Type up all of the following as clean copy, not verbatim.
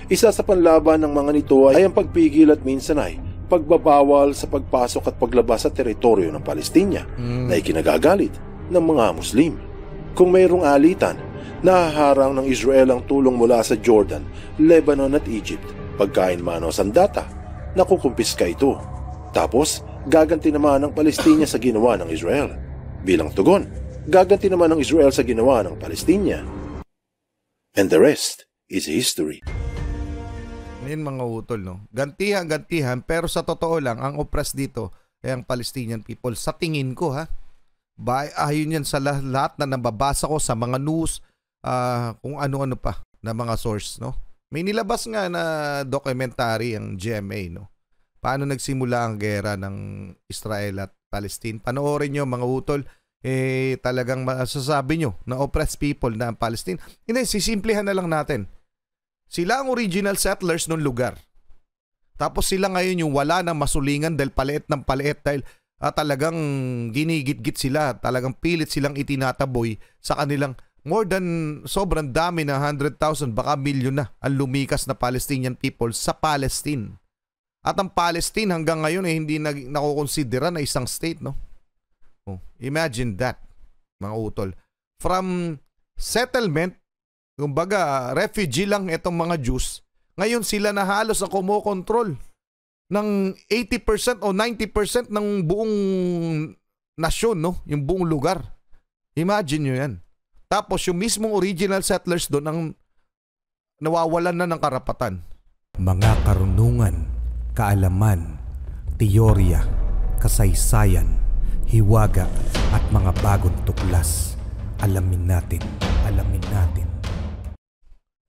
Isa sa panlaban ng mga nito ay ang pagpigil at minsan ay pagbabawal sa pagpasok at paglabas sa teritoryo ng Palestina na ikinagagalit ng mga Muslim. Kung mayroong alitan, nahaharang ng Israel ang tulong mula sa Jordan, Lebanon at Egypt. Pagkain man o sandata, nakukumpiska ito. Tapos, gaganti naman ng Palestina sa ginawa ng Israel. Bilang tugon, gaganti naman ng Israel sa ginawa ng Palestina. And the rest is history. Ngayon mga utol, no? Gantihan, pero sa totoo lang, ang oppressed dito ay ang Palestinian people. Sa tingin ko, ha? Ayon yan sa lahat na nababasa ko sa mga news, kung ano-ano pa na mga source, no? May nilabas nga na documentary ang GMA, no? Paano nagsimula ang gera ng Israel at Palestine. Panoorin nyo mga utol, talagang masasabi nyo na oppressed people na ang Palestine. Hindi, sisimplihan na lang natin. Sila ang original settlers ng lugar. Tapos sila ngayon yung wala ng masulingan dahil paliit ng paliit dahil talagang ginigit-git sila. Talagang pilit silang itinataboy sa kanilang more than sobrang dami na 100,000 baka milyon na ang lumikas na Palestinian people sa Palestine. At ang Palestine hanggang ngayon ay hindi nakukonsidera na isang state, no? Oh, imagine that, mga utol. From settlement, kumbaga, refugee lang itong mga Jews. Ngayon sila na halos ang kumokontrol ng 80% o 90% ng buong nasyon, no? Yung buong lugar. Imagine nyo yan. Tapos yung mismong original settlers doon ang nawawalan na ng karapatan. Mga karunungan, kaalaman, teorya, kasaysayan, hiwaga at mga bagong tuklas. Alamin natin.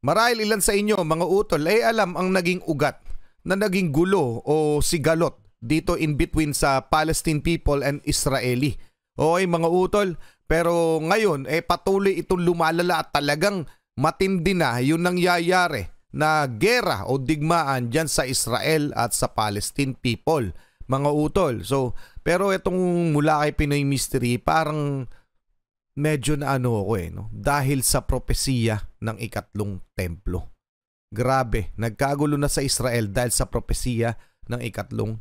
Marahil ilan sa inyo, mga utol, ay alam ang naging ugat na naging gulo o sigalot dito in between sa Palestine people and Israeli. Okay, mga utol, pero ngayon, patuloy itong lumalala at talagang matindi na yung nangyayari na gera o digmaan dyan sa Israel at sa Palestine people, mga utol. So, pero itong mula kay Pinoy Mystery, parang medyo na ako no? Dahil sa propesiya ng ikatlong templo. Grabe, nagkagulo na sa Israel dahil sa propesiya ng ikatlong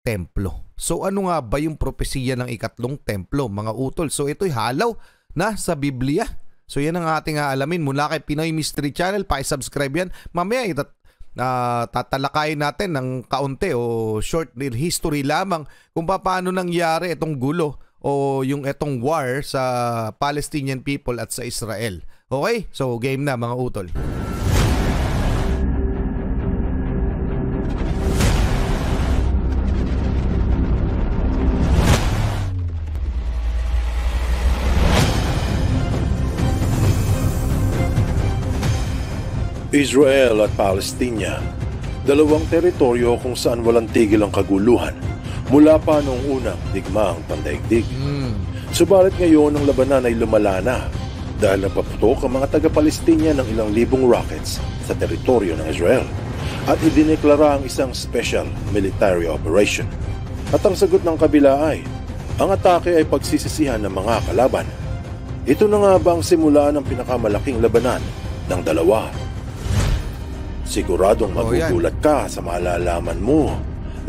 templo. So ano nga ba yung propesiya ng ikatlong templo, mga utol? So ito'y halaw na sa Biblia. So yan ang ating aalamin mula kay Pinoy Mystery Channel. Pa-subscribe yan. Mamaya tatalakayin natin ng kaunti o short history lamang kung paano nangyari itong gulo o yung etong war sa Palestinian people at sa Israel. Okay? So game na mga utol. Israel at Palestina, dalawang teritoryo kung saan walang tigil ang kaguluhan mula pa noong unang digmaang pandaigdig. Subalit ngayon ang labanan ay lumala na dahil napaputok ang mga taga-Palestina ng ilang libong rockets sa teritoryo ng Israel at idineklara ang isang special military operation. At ang sagot ng kabila ay, ang atake ay pagsisisihan ng mga kalaban. Ito na nga ba ang simula ng pinakamalaking labanan ng dalawa? Siguradong magugulat ka sa malalaman mo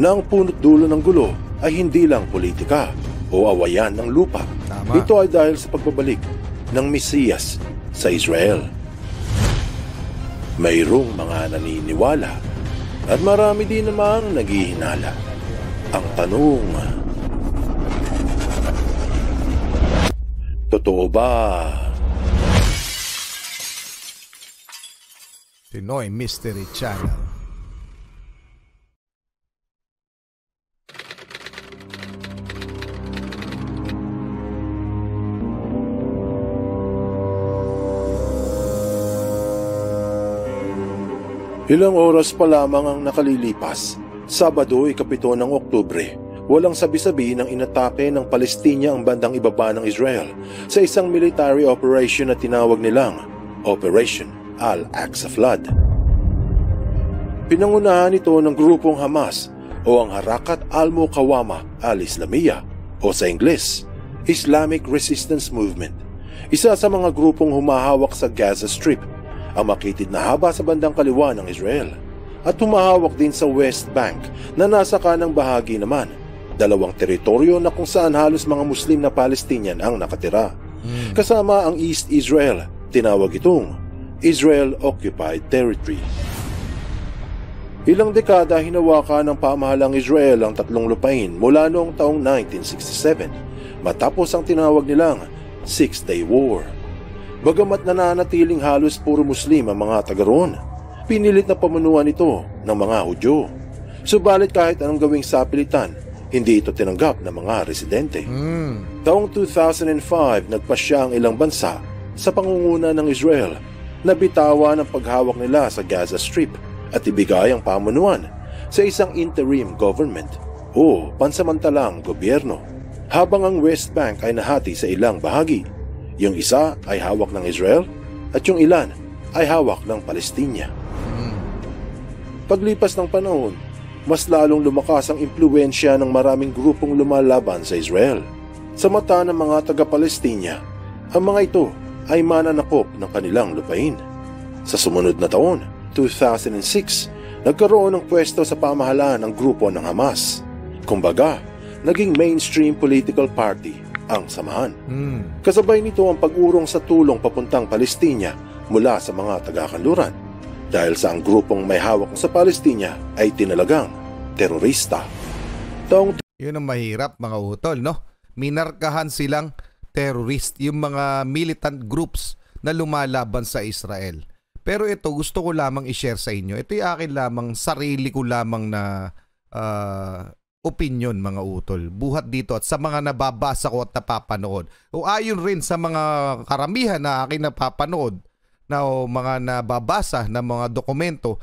na ang punot dulo ng gulo ay hindi lang politika o awayan ng lupa. Tama. Ito ay dahil sa pagbabalik ng Mesiyas sa Israel. Mayroong mga naniniwala at marami din namang naghihinala. Ang tanong, totoo ba? Pinoy Mystery Channel. Ilang oras pa lamang ang nakalilipas. Sabado, 7 ng Oktubre. Walang sabi-sabi ng inatake ng Palestina ang bandang ibaba ng Israel sa isang military operation na tinawag nilang Operation Al-Aqsa Flood. Pinangunahan ito ng grupong Hamas o ang Harakat al-Muqawama al-Islamiyya o sa Ingles, Islamic Resistance Movement. Isa sa mga grupong humahawak sa Gaza Strip ang makitid na haba sa bandang kaliwa ng Israel at humahawak din sa West Bank na nasa kanang bahagi naman, dalawang teritoryo na kung saan halos mga Muslim na Palestinian ang nakatira. Kasama ang East Israel, tinawag itong Israel Occupied Territory. Ilang dekada hinawakan ng pamahalang Israel ang tatlong lupain mula noong taong 1967 matapos ang tinawag nilang Six-Day War. Bagamat nananatiling halos puro Muslim ang mga taga roon, pinilit na pamunuan ito ng mga Hudyo. Subalit kahit anong gawing sapilitan, hindi ito tinanggap ng mga residente. Taong 2005, nagpasya ang ilang bansa sa pangunguna ng Israel na bitawan ang paghawak nila sa Gaza Strip at ibigay ang pamunuan sa isang interim government o pansamantalang gobyerno, habang ang West Bank ay nahati sa ilang bahagi. Yung isa ay hawak ng Israel at yung ilan ay hawak ng Palestina. Paglipas ng panahon, mas lalong lumakas ang impluwensya ng maraming grupong lumalaban sa Israel. Sa mata ng mga taga-Palestina, ang mga ito ay mananakop ng kanilang lupain. Sa sumunod na taon, 2006, nagkaroon ng pwesto sa pamahalaan ng grupo ng Hamas. Kumbaga, naging mainstream political party ang samahan. Kasabay nito ang pag-urong sa tulong papuntang Palestina mula sa mga taga-kanluran, dahil sa ang grupong may hawak sa Palestina ay tinalagang terorista. Yun ang mahirap mga utol, no? Minarkahan silang terrorist, yung mga militant groups na lumalaban sa Israel. Pero ito, gusto ko lamang i-share sa inyo. Ito yung akin lamang, sarili ko lamang na opinion mga utol. Buhat dito at sa mga nababasa ko at napapanood. O ayon rin sa mga karamihan na aking napapanood na o mga nababasa na mga dokumento,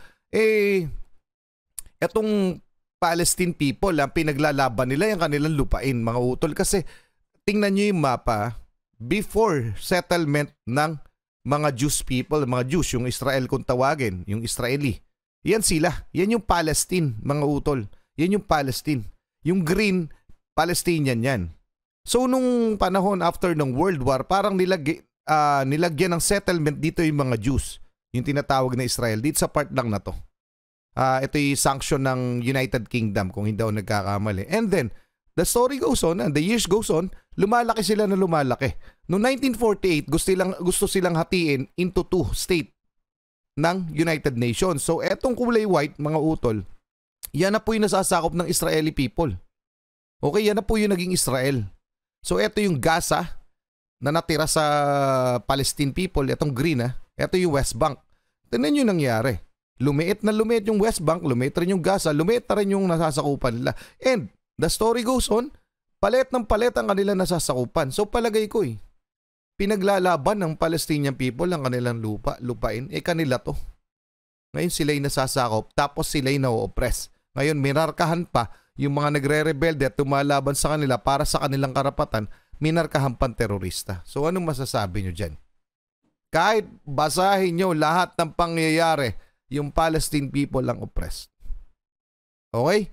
etong Palestine people, ang pinaglalaban nila yung kanilang lupain mga utol. Kasi tingnan nyo yung mapa, before settlement ng mga Jewish people, mga Jews, yung Israel kung tawagin, yung Israeli. Yan sila. Yan yung Palestine mga utol. Yan yung Palestine. Yung green, Palestinian yan. So nung panahon after ng World War, parang nilagyan ng settlement dito yung mga Jews, yung tinatawag na Israel, dito sa part lang na to. Ito yung sanction ng United Kingdom kung hindi ako nagkakamali. And then, the story goes on and the years goes on, lumalaki sila na lumalaki. Noong 1948, gusto silang hatiin into two state ng United Nations. So etong kulay white, mga utol, yan na po yung nasasakop ng Israeli people. Okay, yan na po yung naging Israel. So eto yung Gaza na natira sa Palestine people, etong green eto yung West Bank. Tignan nyo nangyari. Lumiit na lumiit yung West Bank, lumiit rin yung Gaza, lumiit na rin yung nasasakupan nila. And the story goes on, palit ng palit ang kanilang nasasakupan. So palagay ko pinaglalaban ng Palestinian people ang kanilang lupain, kanila to. Ngayon sila'y nasasakop, tapos sila'y na-oppress. Ngayon minarkahan pa yung mga nagre-rebelde at tumalaban sa kanila para sa kanilang karapatan, minarkahan pang terorista. So anong masasabi nyo dyan? Kahit basahin nyo lahat ng pangyayari, yung Palestine people lang oppressed. Okay?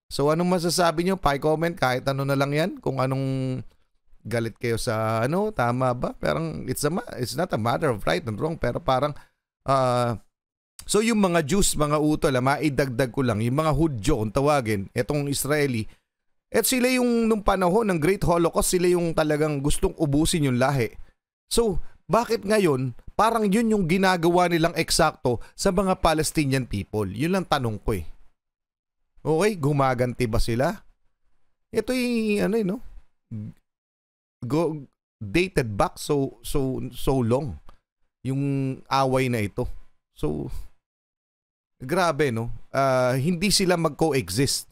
So anong masasabi nyo? Pa-comment kahit ano na lang yan. Kung anong galit kayo sa tama ba? Parang it's not a matter of right and wrong, pero parang so yung mga Jews, mga utol, maidagdag ko lang, yung mga Hudyo kung tawagin, etong Israeli, sila yung nung panahon ng Great Holocaust, sila yung talagang gustong ubusin yung lahi. So bakit ngayon parang yun yung ginagawa nilang eksakto sa mga Palestinian people? Yun lang tanong ko Okay, gumaganti ba sila? Ito yung dated back so long yung away na ito. So grabe hindi sila mag-coexist.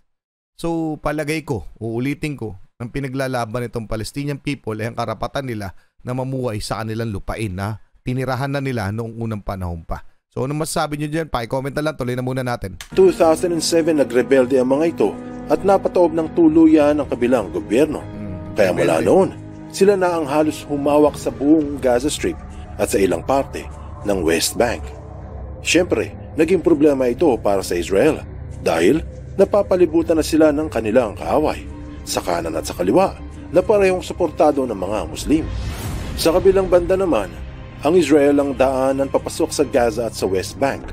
So palagay ko, uulitin ko, ang pinaglalaban nitong Palestinian people ay ang karapatan nila na mamuhay sa kanilang lupain na tinirahan na nila noong unang panahon pa. So ano masasabi nyo dyan? Pa-comment na lang, tuloy na muna natin. 2007 nagrebelde ang mga ito at napatoob ng tuluyan ng kabilang gobyerno. Kaya mula noon, sila na ang halos humawak sa buong Gaza Strip at sa ilang parte ng West Bank. Siyempre, naging problema ito para sa Israel dahil napapalibutan na sila ng kanilang kaaway sa kanan at sa kaliwa na parehong suportado ng mga Muslim. Sa kabilang banda naman, Ang Israel ang daanan papasok sa Gaza at sa West Bank.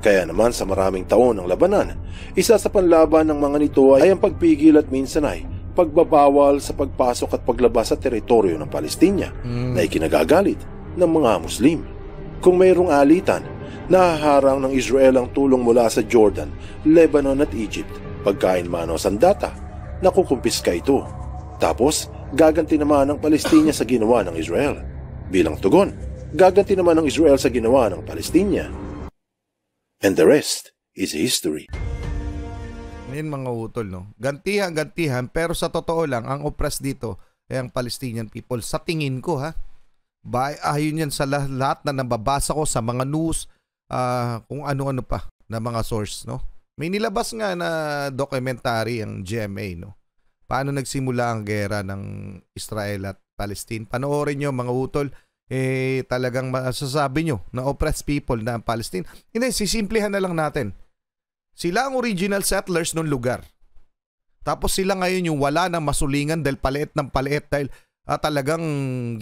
Kaya naman sa maraming taon ng labanan, isa sa panlaban ng mga nito ay ang pagpigil at minsan ay pagbabawal sa pagpasok at paglabas sa teritoryo ng Palestina na ikinagagalit ng mga Muslim. Kung mayroong alitan, nahaharang ng Israel ang tulong mula sa Jordan, Lebanon at Egypt. Pagkain man o sandata, nakukumpiska ito. Tapos, gaganti naman ng Palestina sa ginawa ng Israel. Bilang tugon, gaganti naman ng Israel sa ginawa ng Palestina. And the rest is history. Ngayon mga utol, no? Gantihan, pero sa totoo lang, ang oppressed dito ay ang Palestinian people. Sa tingin ko, ha? Ayon yan sa lahat na nababasa ko sa mga news, kung ano-ano pa na mga source, no? May nilabas nga na documentary ang GMA, no? Paano nagsimula ang gera ng Israel at Palestine. Panoorin nyo mga utol, talagang masasabi nyo na oppressed people na ang Palestine. Hindi, sisimplihan na lang natin. Sila ang original settlers ng lugar. Tapos sila ngayon yung wala na masulingan dahil paliit ng paliit dahil talagang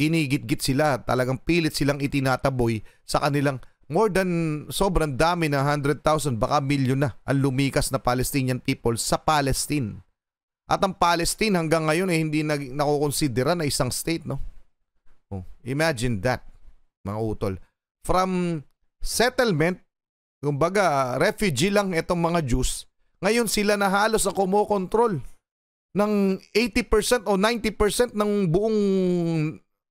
ginigit-git sila, talagang pilit silang itinataboy sa kanilang more than sobrang dami na 100,000, baka milyon na ang lumikas na Palestinian people sa Palestine. At ang Palestine hanggang ngayon ay hindi nakukonsidera na isang state, no? Oh, imagine that, mga utol. From settlement, kumbaga refugee lang itong mga Jews, ngayon sila na halos ang kumokontrol ng 80% o 90% ng buong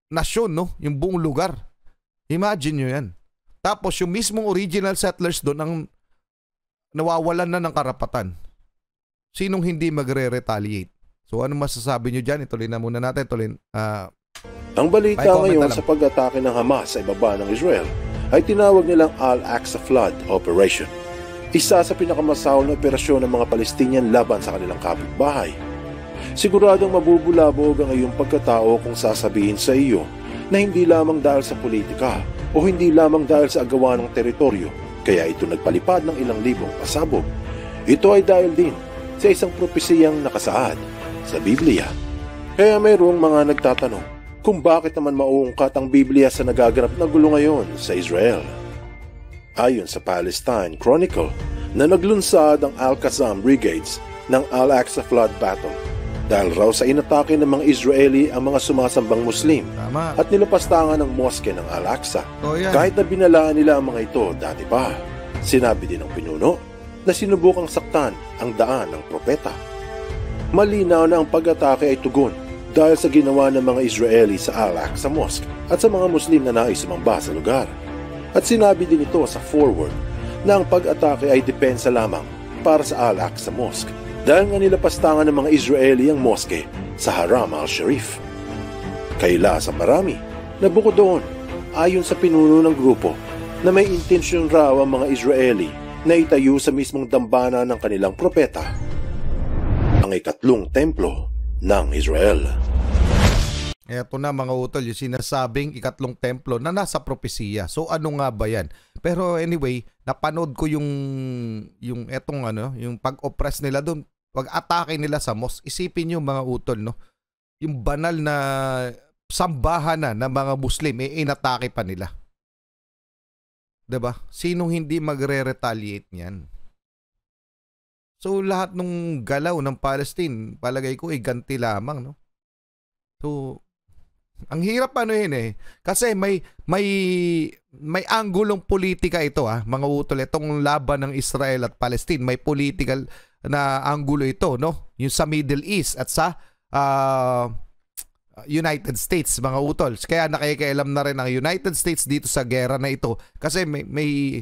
nasyon, no? Yung buong lugar. Imagine nyo yan. Tapos yung mismong original settlers doon ang nawawalan na ng karapatan. Sinong hindi magre-retaliate? So ano masasabi nyo dyan? Ituloy na muna natin. Ang balita ngayon sa pag-atake ng Hamas sa ibaba ng Israel ay tinawag nilang Al-Aqsa Flood Operation. Isa sa pinakamasahol na operasyon ng mga Palestinian laban sa kanilang kapitbahay. Siguradong mabubulabog ang iyong pagkatao kung sasabihin sa iyo na hindi lamang dahil sa politika o hindi lamang dahil sa agawa ng teritoryo kaya ito nagpalipad ng ilang libong pasabog. Ito ay dahil din sa isang propesiyang nakasaad sa Biblia. Kaya mayroong mga nagtatanong kung bakit naman mauungkat ang Biblia sa nagaganap na gulo ngayon sa Israel. Ayon sa Palestine Chronicle na naglunsad ang Al-Qassam Brigades ng Al-Aqsa Flood Battle dahil raw sa inatake ng mga Israeli ang mga sumasambang Muslim. Tama. At nilapastangan ng moske ng Al-Aqsa. Kahit na binalaan nila ang mga ito dati pa. Sinabi din ng pinuno na sinubukang saktan ang daan ng propeta. Malinaw na ang pag-atake ay tugon dahil sa ginawa ng mga Israeli sa Al-Aqsa Mosque at sa mga Muslim na nais sumamba sa lugar. At sinabi din ito sa forward na ang pag-atake ay depensa lamang para sa Al-Aqsa Mosque dahil nga nilapastangan ng mga Israeli ang mosque sa Haram al-Sharif. Kaila sa marami na bukod doon, ayon sa pinuno ng grupo, na may intensyon raw ang mga Israeli na itayo sa mismong dambana ng kanilang propeta, ang ikatlong templo ng Israel. Eto na mga utol, yung sinasabing ikatlong templo na nasa propesiya. So ano nga ba yan? Pero anyway, napanood ko yung etong yung pag-oppress nila doon, pag-atake nila sa mosque. Isipin niyo mga utol, no? Yung banal na sambahan na ng mga Muslim, inatake pa nila. 'Di ba? Sinong hindi magre-retaliate niyan? So lahat ng galaw ng Palestine, palagay ko ganti lamang, no? So ang hirap kasi may anggulong politika ito, mga utol, itong laban ng Israel at Palestine, may political na anggulo ito, no? Yung sa Middle East at sa United States, mga utol. Kaya nakikialam na rin ang United States dito sa gera na ito kasi may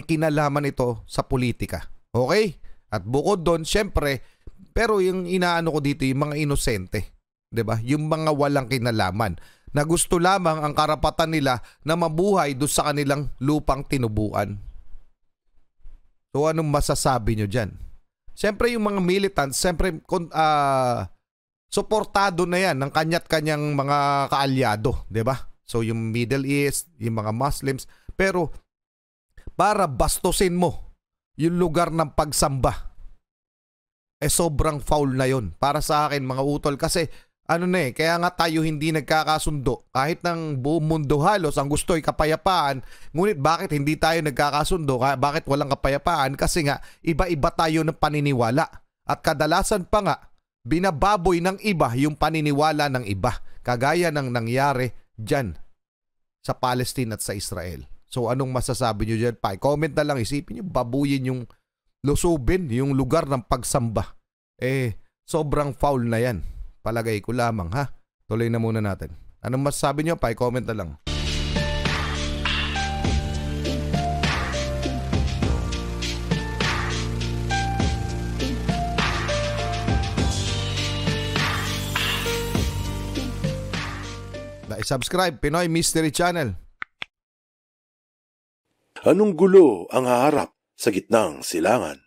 kinalaman ito sa politika. Okay? At bukod doon, syempre, pero yung inaano ko dito, yung mga inosente, 'di ba? Yung mga walang kinalaman na gusto lamang ang karapatan nila na mabuhay doon sa kanilang lupang tinubuan. So anong masasabi nyo dyan? Siyempre yung mga militants, siyempre suportado na yan ng kanya't-kanyang mga kaalyado, 'di ba? So yung Middle East, yung mga Muslims, pero para bastusin mo yung lugar ng pagsamba, sobrang foul na yon para sa akin mga utol kasi Kaya nga tayo hindi nagkakasundo. Kahit ng buong mundo halos ang gusto ay kapayapaan, ngunit bakit hindi tayo nagkakasundo? Bakit walang kapayapaan? Kasi nga iba-iba tayo ng paniniwala. At kadalasan pa nga, binababoy ng iba yung paniniwala ng iba. Kagaya ng nangyari dyan sa Palestine at sa Israel. So anong masasabi nyo dyan? Comment na lang, isipin nyo, babuyin yung lusubin, yung lugar ng pagsamba. Sobrang foul na yan. Palagay ko lamang ha. Tuloy na muna natin. Anong masasabi nyo? Comment na lang. Subscribe Pinoy Mystery Channel. Anong gulo ang haharap sa gitnang silangan?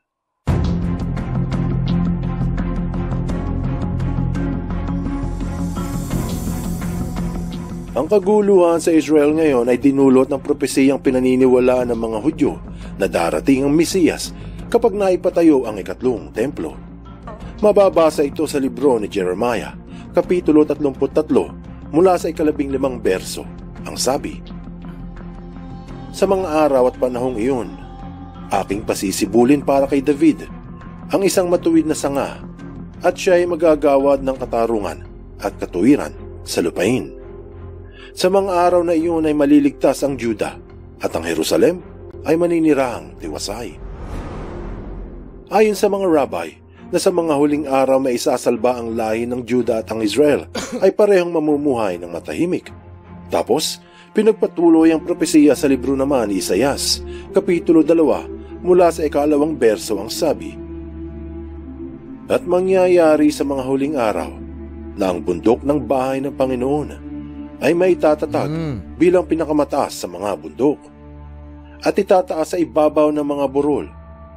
Ang kaguluhan sa Israel ngayon ay dinulot ng propesiyang pinaniniwalaan ng mga Hudyo na darating ang Mesiyas kapag naipatayo ang ikatlong templo. Mababasa ito sa libro ni Jeremiah, Kapitulo 33, mula sa 15 berso. Ang sabi, "Sa mga araw at panahong iyon, aking pasisibulin para kay David, ang isang matuwid na sanga, at siya ay magagawad ng katarungan at katuwiran sa lupain. Sa mga araw na iyon ay maliligtas ang Juda, at ang Jerusalem ay maninirahang tiwasay." Ayon sa mga rabbi, na sa mga huling araw may isasalba ang lahi ng Juda at ang Israel ay parehong mamumuhay ng matahimik. Tapos, pinagpatuloy ang propesiya sa libro naman ni Isaias, Kapitulo 2, mula sa 2 berso ang sabi, "At mangyayari sa mga huling araw na ang bundok ng bahay ng Panginoon ay may tatatag bilang pinakamataas sa mga bundok, at itataas sa ibabaw ng mga burol,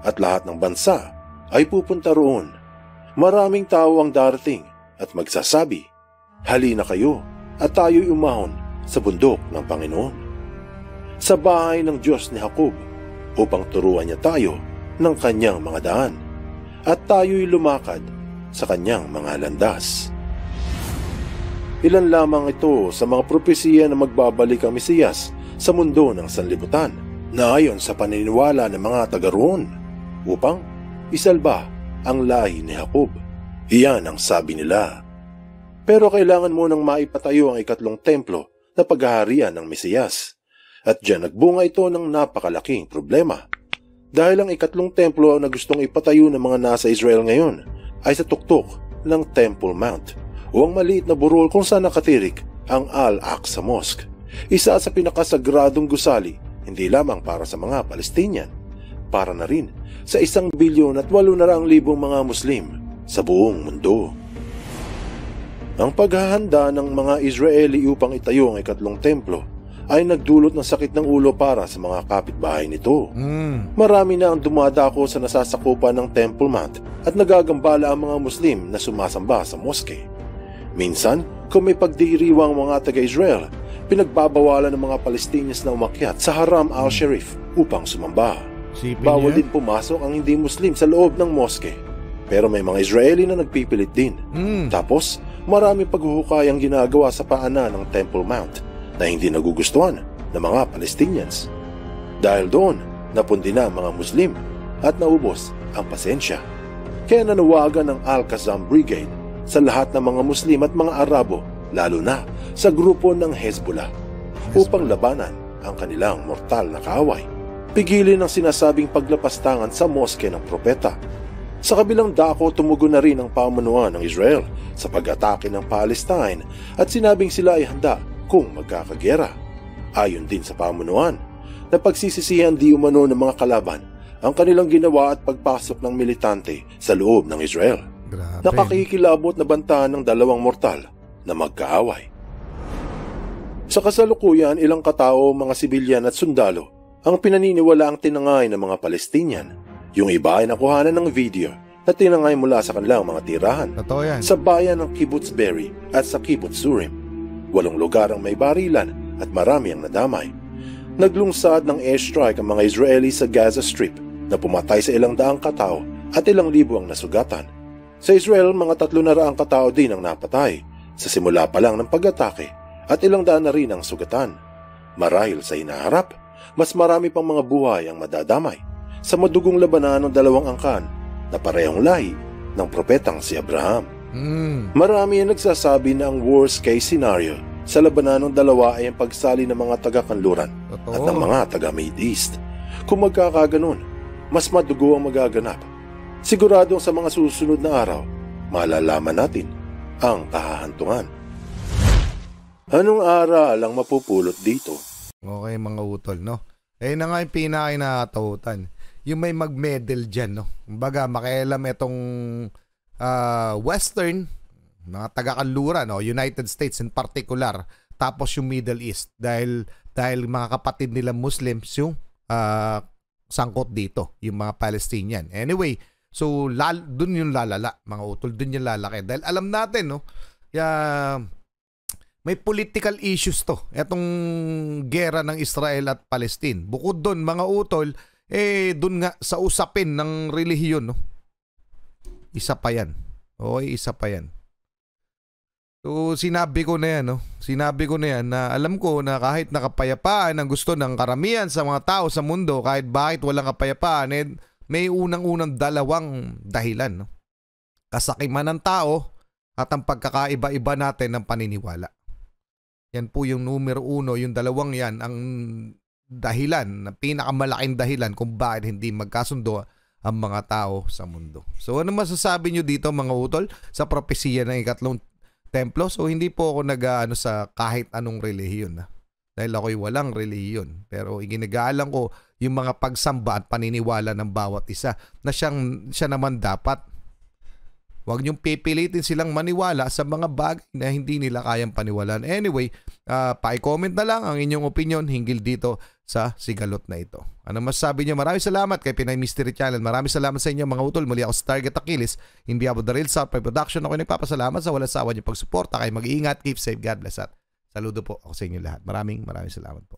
at lahat ng bansa ay pupunta roon. Maraming tao ang darating at magsasabi, 'Halina kayo at tayo'y umahon sa bundok ng Panginoon, sa bahay ng Diyos ni Jacob, upang turuan niya tayo ng kanyang mga daan, at tayo'y lumakad sa kanyang mga landas.'" Ilan lamang ito sa mga propesiya na magbabalik ang Mesiyas sa mundo ng sanlibutan, na ayon sa paniniwala ng mga taga roon, upang isalba ang lahi ni Jacob. Iyan ang sabi nila. Pero kailangan mo nang maipatayo ang ikatlong templo na paghaharian ng Mesiyas. At diyan nagbunga ito ng napakalaking problema. Dahil ang ikatlong templo na gustong ipatayo ng mga nasa Israel ngayon ay sa tuktok ng Temple Mount, o ang maliit na burol kung saan nakatirik ang Al-Aqsa Mosque, isa sa pinakasagradong gusali hindi lamang para sa mga Palestinian, para na rin sa 1,800,000 mga Muslim sa buong mundo. Ang paghahanda ng mga Israeli upang itayo ang ikatlong templo ay nagdulot ng sakit ng ulo para sa mga kapitbahay nito. Marami na ang dumadako sa nasasakupan ng Temple Mount at nagagambala ang mga Muslim na sumasamba sa moske. Minsan, kung may pagdiriwang mga taga-Israel, pinagbabawalan ng mga Palestinians na umakyat sa Haram al-Sharif upang sumamba. Bawal din pumasok ang hindi Muslim sa loob ng moske. Pero may mga Israeli na nagpipilit din. Tapos, maraming paghuhukay ang ginagawa sa paanan ng Temple Mount na hindi nagugustuhan ng mga Palestinians. Dahil doon, napundi na ang mga Muslim at naubos ang pasensya. Kaya nanawagan ng Al-Qassam Brigade sa lahat ng mga Muslim at mga Arabo, lalo na sa grupo ng Hezbollah, upang labanan ang kanilang mortal na kaaway. Pigilin ang sinasabing paglapastangan sa moske ng propeta. Sa kabilang dako, tumugon na rin ang pamunuan ng Israel sa pag-atake ng Palestine at sinabing sila ay handa kung magkakagera. Ayon din sa pamunuan, na pagsisisihan di umano ng mga kalaban ang kanilang ginawa at pagpasok ng militante sa loob ng Israel. Nakakikilabot na bantahan ng dalawang mortal na magkaaway. Sa kasalukuyan, ilang katao, mga sibilyan at sundalo ang pinaniniwala ang tinangay ng mga Palestinian. Yung iba ay nakuhanan ng video na tinangay mula sa kanilang mga tirahan sa bayan ng Kibbutz Be'eri at sa Kibbutz Surim. 8 lugar ang may barilan at marami ang nadamay. Naglungsad ng airstrike ang mga Israeli sa Gaza Strip na pumatay sa 100 katao at 1,000 ang nasugatan. Sa Israel, mga 300 katao din ang napatay Sa simula pa lang ng pag-atake at ilang daan na rin ang sugatan. Marahil sa hinaharap, mas marami pang mga buhay ang madadamay sa madugong labanan ng dalawang angkan na parehong lahi ng propetang si Abraham. Marami ang nagsasabi na ang worst case scenario sa labanan ng dalawa ay ang pagsali ng mga taga-kanluran at ng mga taga-Mid East. Kung magkakaganon, mas madugo ang magaganap. Siguradong sa mga susunod na araw, malalaman natin ang kahahantungan. Anong aral ang mapupulot dito? Okay mga utol, no? Na nga yung pinaka-nakatautan. Yung may mag-medal dyan, no? Kumbaga, makialam itong Western, mga taga-kanluran, no? United States in particular, tapos yung Middle East. Dahil mga kapatid nila Muslims yung sangkot dito, yung mga Palestinian. Anyway, so dun yung lalala, mga utol, dun yung lalaki. Dahil alam natin, no? May political issues to. Etong gera ng Israel at Palestine. Bukod doon, mga utol, doon nga sa usapin ng relihiyon, no? Isa pa yan. Okay, isa pa yan. So, sinabi ko na yan, no? Sinabi ko na yan na alam ko na kahit nakapayapaan ang gusto ng karamihan sa mga tao sa mundo, kahit bakit walang kapayapaan, may unang-unang dalawang dahilan, no? Kasakiman ng tao at ang pagkakaiba-iba natin ng paniniwala. Yan po yung numero uno, yung dalawang yan, ang dahilan, pinakamalaking dahilan kung bakit hindi magkasundo ang mga tao sa mundo. So ano masasabi nyo dito mga utol sa propesiya ng ikatlong templo? So hindi po ako nag-ano sa kahit anong relihiyon na. Dahil ako'y walang relihiyon. Pero iginagalang ko yung mga pagsamba at paniniwala ng bawat isa na siya naman dapat. Huwag niyong pipilitin silang maniwala sa mga bagay na hindi nila kayang paniwalaan. Anyway, pa-comment na lang ang inyong opinion hinggil dito sa sigalot na ito. Ano masasabi niyo? Maraming salamat kay Pinay Mystery Channel. Maraming salamat sa inyo mga utol. Muli ako sa Target Achilles. In behalf of the Real South Production, ako nagpapasalamat sa walang sawa niyong pagsuporta. Kayo mag-iingat, keep safe, God bless at saludo po ako sa inyo lahat. Maraming salamat po.